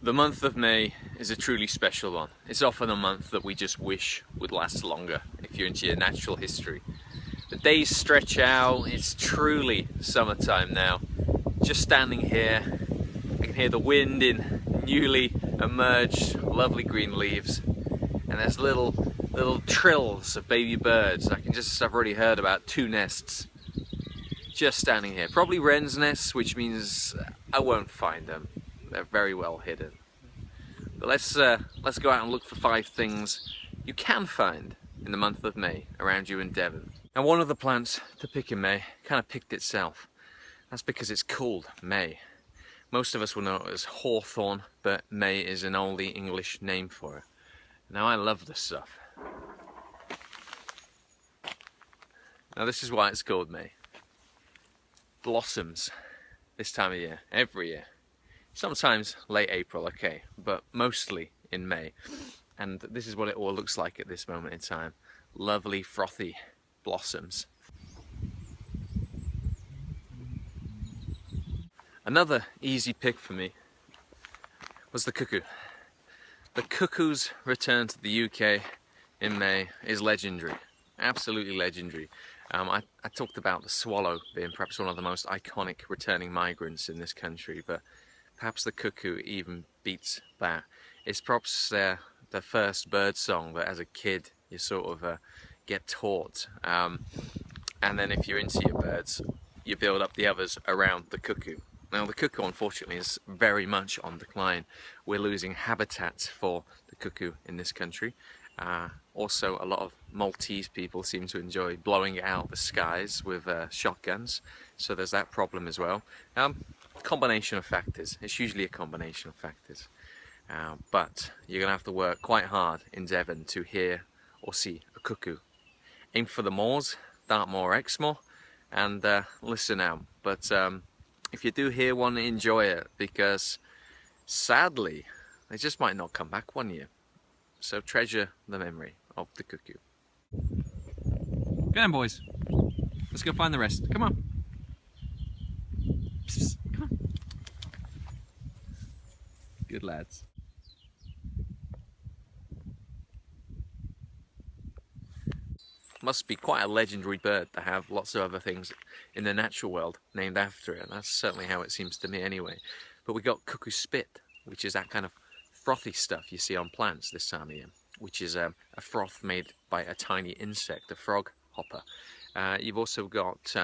The month of May is a truly special one. It's often a month that we just wish would last longer if you're into your natural history. The days stretch out, it's truly summertime now. Just standing here, I can hear the wind in newly emerged lovely green leaves, and there's little trills of baby birds. I've already heard about 2 nests just standing here. Probably wren's nests, which means I won't find them. They're very well hidden. But let's go out and look for 5 things you can find in the month of May around you in Devon. Now, one of the plants to pick in May kind of picked itself. That's because it's called May. Most of us will know it as Hawthorn, but May is an oldie English name for it. Now, I love this stuff. Now, this is why it's called May. Blossoms this time of year, every year. Sometimes late April, okay, but mostly in May. And this is what it all looks like at this moment in time. Lovely, frothy blossoms. Another easy pick for me was the cuckoo. The cuckoo's return to the UK in May is legendary, absolutely legendary. I talked about the swallow being perhaps one of the most iconic returning migrants in this country, but perhaps the cuckoo even beats that. It's perhaps the first bird song that as a kid you sort of get taught. And then if you're into your birds, you build up the others around the cuckoo. Now, the cuckoo, unfortunately, is very much on decline. We're losing habitat for the cuckoo in this country. Also, a lot of Maltese people seem to enjoy blowing out the skies with shotguns, so there's that problem as well. Combination of factors. It's usually a combination of factors. But you're going to have to work quite hard in Devon to hear or see a cuckoo. Aim for the moors, Dartmoor, Exmoor, and listen out. But if you do hear one, enjoy it, because sadly, they just might not come back one year. So treasure the memory of the cuckoo. Go on, boys. Let's go find the rest. Come on. Psst, come on. Good lads. Must be quite a legendary bird to have lots of other things in the natural world named after it. That's certainly how it seems to me anyway. But we got cuckoo spit, which is that kind of frothy stuff you see on plants this time of year, which is a froth made by a tiny insect, a frog hopper. You've also got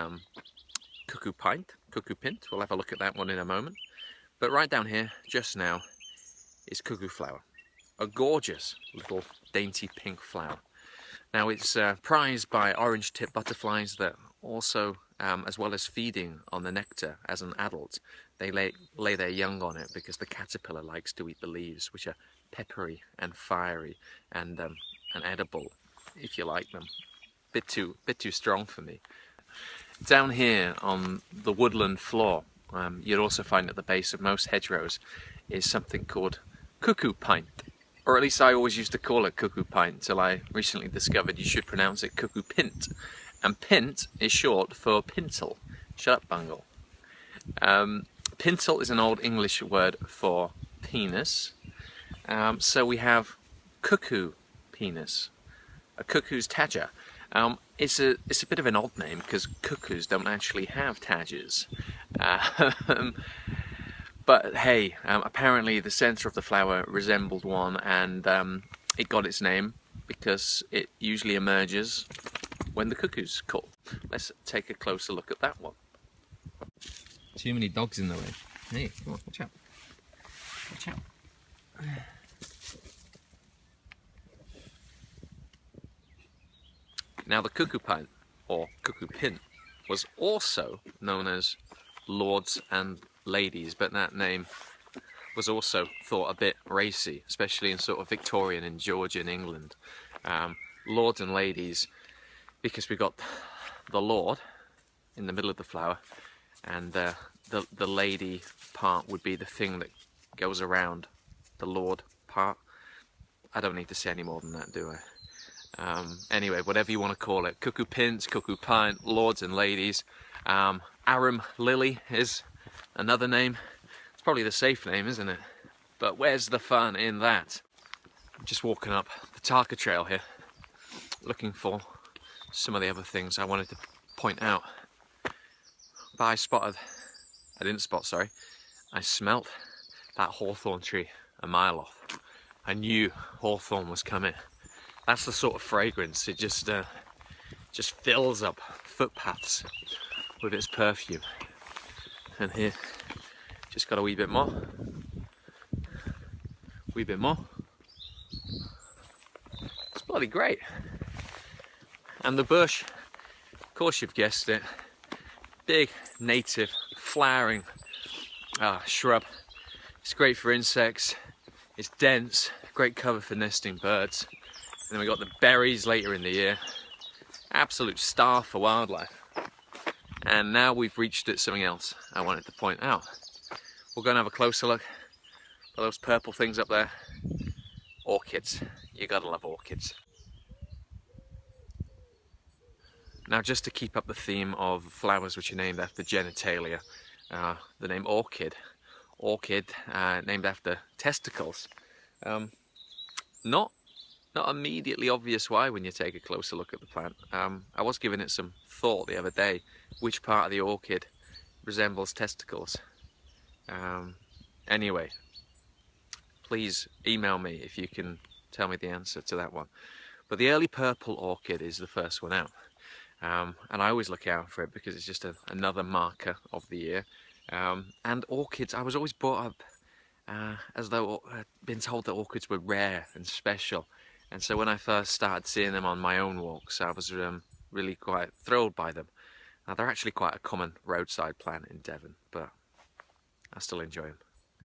Cuckoo Pint, Cuckoo Pint. We'll have a look at that one in a moment. But right down here, just now, is Cuckoo Flower, a gorgeous little dainty pink flower. Now, it's prized by orange-tipped butterflies that also, as well as feeding on the nectar as an adult, they lay their young on it because the caterpillar likes to eat the leaves, which are peppery and fiery and edible, if you like them. Bit too strong for me. Down here on the woodland floor, you'll also find at the base of most hedgerows is something called Cuckoo Pint. Or at least I always used to call it Cuckoo Pint, till I recently discovered you should pronounce it Cuckoo Pint. And pint is short for pintle. Shut up, Bungle. Pintle is an old English word for penis. So we have cuckoo penis, a cuckoo's tadger. It's a bit of an odd name because cuckoos don't actually have tadgers. But hey, apparently the centre of the flower resembled one, and it got its name because it usually emerges when the cuckoos call. Let's take a closer look at that one. Too many dogs in the way. Hey, come on, watch out. Watch out. Now, the Cuckoo Pint, or Cuckoo Pint, was also known as Lords and Ladies, but that name was also thought a bit racy, especially in sort of Victorian and Georgian England. Lords and Ladies, because we've got the Lord in the middle of the flower, and the lady part would be the thing that goes around the Lord part. I don't need to say any more than that, do I? Anyway, whatever you want to call it, Cuckoo Pint, Cuckoo Pint, Lords and Ladies. Arum Lily is another name. It's probably the safe name, isn't it? but where's the fun in that? I'm just walking up the Tarka Trail here, looking for some of the other things I wanted to point out. But I smelt that hawthorn tree a mile off. I knew hawthorn was coming. That's the sort of fragrance, it just fills up footpaths with its perfume. And here, just got a wee bit more. Wee bit more. It's bloody great. And the bush, of course you've guessed it, big native flowering shrub. It's great for insects, it's dense, great cover for nesting birds. And then we got the berries later in the year. Absolute star for wildlife. And now we've reached something else I wanted to point out. We're going to have a closer look at those purple things up there. Orchids. You gotta love orchids. Now, just to keep up the theme of flowers which are named after genitalia, the name orchid, named after testicles. Not immediately obvious why when you take a closer look at the plant. I was giving it some thought the other day, which part of the orchid resembles testicles. Anyway, please email me if you can tell me the answer to that one. But the early purple orchid is the first one out. And I always look out for it because it's just another marker of the year. And orchids, I was always brought up as though been told that orchids were rare and special. And so when I first started seeing them on my own walks, I was really quite thrilled by them. Now, they're actually quite a common roadside plant in Devon, but I still enjoy them.